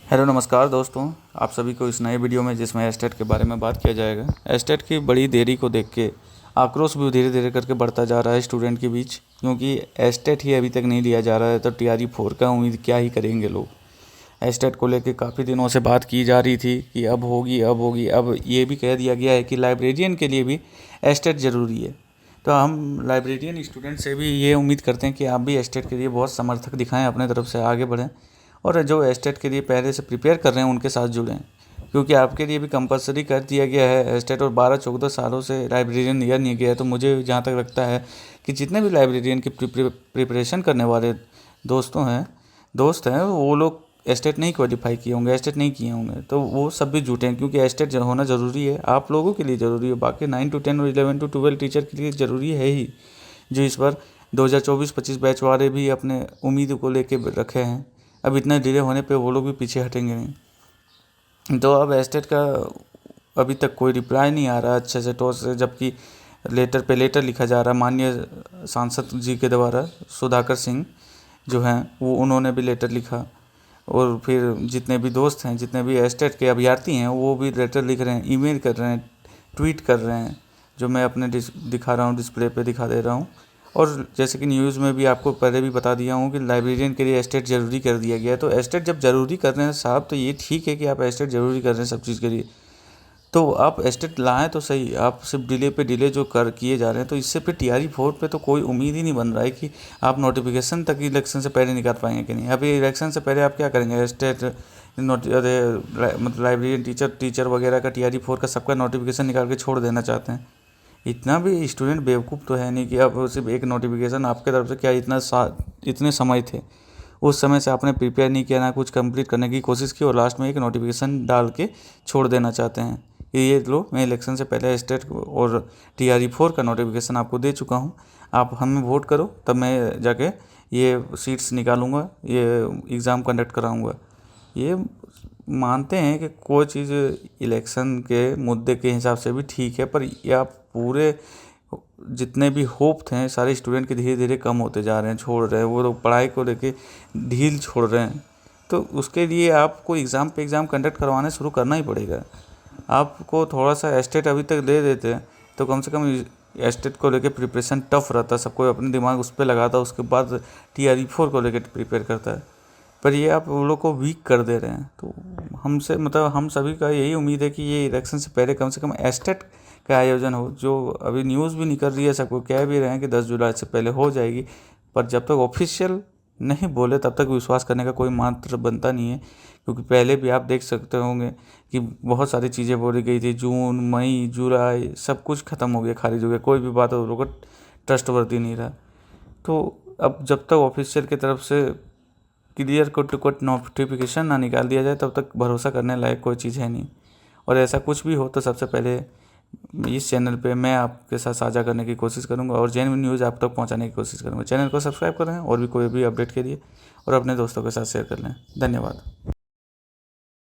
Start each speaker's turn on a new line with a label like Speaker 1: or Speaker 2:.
Speaker 1: Hello नमस्कार दोस्तों, आप सभी को इस नए वीडियो में जिसमें एस्टेट के बारे में बात किया जाएगा। एस्टेट की बड़ी देरी को देख के आक्रोश भी धीरे धीरे करके बढ़ता जा रहा है स्टूडेंट के बीच, क्योंकि एस्टेट ही अभी तक नहीं लिया जा रहा है तो TRE 4 का उम्मीद क्या ही करेंगे लोग। एस्टेट को लेके काफ़ी दिनों से बात की जा रही थी कि अब होगी अब होगी। अब ये भी कह दिया गया है कि लाइब्रेरियन के लिए भी एस्टेट ज़रूरी है। तो हम लाइब्रेरियन स्टूडेंट से भी ये उम्मीद करते हैं कि आप भी एस्टेट के लिए बहुत समर्थक दिखाएं, अपने तरफ से आगे बढ़ें और जो एस्टेट के लिए पहले से प्रिपेयर कर रहे हैं उनके साथ जुड़ें, क्योंकि आपके लिए भी कंपलसरी कर दिया गया है एस्टेट और 12-14 सालों से लाइब्रेरियन लिया नहीं गया है। तो मुझे जहाँ तक लगता है कि जितने भी लाइब्रेरियन की प्रिपरेशन करने वाले दोस्त हैं वो लोग एस्टेट नहीं क्वालिफाई किए होंगे, एस्टेट नहीं किए होंगे, तो वो सब भी जुटे हैं, क्योंकि एस्टेट होना ज़रूरी है। आप लोगों के लिए ज़रूरी है, बाकी 9 to 10 और 11 to 12 टीचर के लिए ज़रूरी है ही, जो इस बार 2024-25 बैच वाले भी अपने उम्मीद को लेके रखे हैं। अब इतना डिले होने पे वो लोग भी पीछे हटेंगे नहीं। तो अब एस्टेट का अभी तक कोई रिप्लाई नहीं आ रहा अच्छे से ठोस से, जबकि लेटर लिखा जा रहा है माननीय सांसद जी के द्वारा। सुधाकर सिंह जो हैं वो उन्होंने भी लेटर लिखा, और फिर जितने भी दोस्त हैं, जितने भी एस्टेट के अभ्यर्थी हैं, वो भी लेटर लिख रहे हैं, ईमेल कर रहे हैं, ट्वीट कर रहे हैं, जो मैं अपने दिखा रहा हूँ, डिस्प्ले पे दिखा दे रहा हूँ। और जैसे कि न्यूज़ में भी आपको पहले भी बता दिया हूँ कि लाइब्रेरियन के लिए एस्टेट ज़रूरी कर दिया गया है। तो एस्टेट जब ज़रूरी कर रहे हैं साहब, तो ये ठीक है कि आप एस्टेट ज़रूरी कर रहे हैं सब चीज़ के लिए, तो आप एस्टेट लाएँ तो सही। आप सिर्फ डिले पे डिले जो कर किए जा रहे हैं, तो इससे फिर TRE 4 पे तो कोई उम्मीद ही नहीं बन रहा है कि आप नोटिफिकेशन तक इलेक्शन से पहले निकाल पाएंगे कि नहीं। अभी इलेक्शन से पहले आप क्या करेंगे? एस्टेट मतलब लाइब्रेरियन टीचर वगैरह का TRE 4 का सबका नोटिफिकेशन निकाल के छोड़ देना चाहते हैं। इतना भी स्टूडेंट बेवकूफ़ तो है नहीं कि अब सिर्फ एक नोटिफिकेशन आपके तरफ से, क्या इतने समय थे उस समय से आपने प्रिपेयर नहीं किया, ना कुछ कंप्लीट करने की कोशिश की, और लास्ट में एक नोटिफिकेशन डाल के छोड़ देना चाहते हैं कि ये लो, मैं इलेक्शन से पहले स्टेट और TRE 4 का नोटिफिकेशन आपको दे चुका हूँ, आप हमें वोट करो, तब मैं जाके ये सीट्स निकालूंगा, ये एग्ज़ाम कंडक्ट कराऊंगा। ये मानते हैं कि कोई चीज़ इलेक्शन के मुद्दे के हिसाब से भी ठीक है, पर ये आप पूरे जितने भी होप थे सारे स्टूडेंट के धीरे धीरे कम होते जा रहे हैं, छोड़ रहे हैं, वो लोग पढ़ाई को लेके ढील छोड़ रहे हैं। तो उसके लिए आपको एग्ज़ाम पे एग्ज़ाम कंडक्ट करवाने शुरू करना ही पड़ेगा। आपको थोड़ा सा एस्टेट अभी तक दे देते हैं तो कम से कम एस्टेट को लेके प्रिपरेशन टफ रहता, सबको अपने दिमाग उस पर लगाता, उसके बाद TRE 4 को लेके प्रिपेयर करता है। पर ये आप वो लोग को वीक कर दे रहे हैं। तो हमसे मतलब हम सभी का यही उम्मीद है कि ये इलेक्शन से पहले कम से कम एस्टेट का आयोजन हो, जो अभी न्यूज़ भी निकल रही है, सबको कह भी रहे हैं कि 10 जुलाई से पहले हो जाएगी। पर जब तक ऑफिशियल नहीं बोले तब तक विश्वास करने का कोई मात्र बनता नहीं है, क्योंकि पहले भी आप देख सकते होंगे कि बहुत सारी चीज़ें बोली गई थी, जून मई जुलाई सब कुछ ख़त्म हो गया, खारिज हो गया, कोई भी बात उन लोगों को ट्रस्टवर्दी नहीं रहा। तो अब जब तक ऑफिशियल की तरफ से clear cut to cut notification ना निकाल दिया जाए, तब तक भरोसा करने लायक कोई चीज़ है नहीं। और ऐसा कुछ भी हो तो सबसे पहले इस चैनल पे मैं आपके साथ साझा करने की कोशिश करूंगा और जेन्युइन न्यूज़ आप तक पहुंचाने की कोशिश करूंगा। चैनल को सब्सक्राइब करें और भी कोई भी अपडेट के लिए, और अपने दोस्तों के साथ शेयर कर लें। धन्यवाद।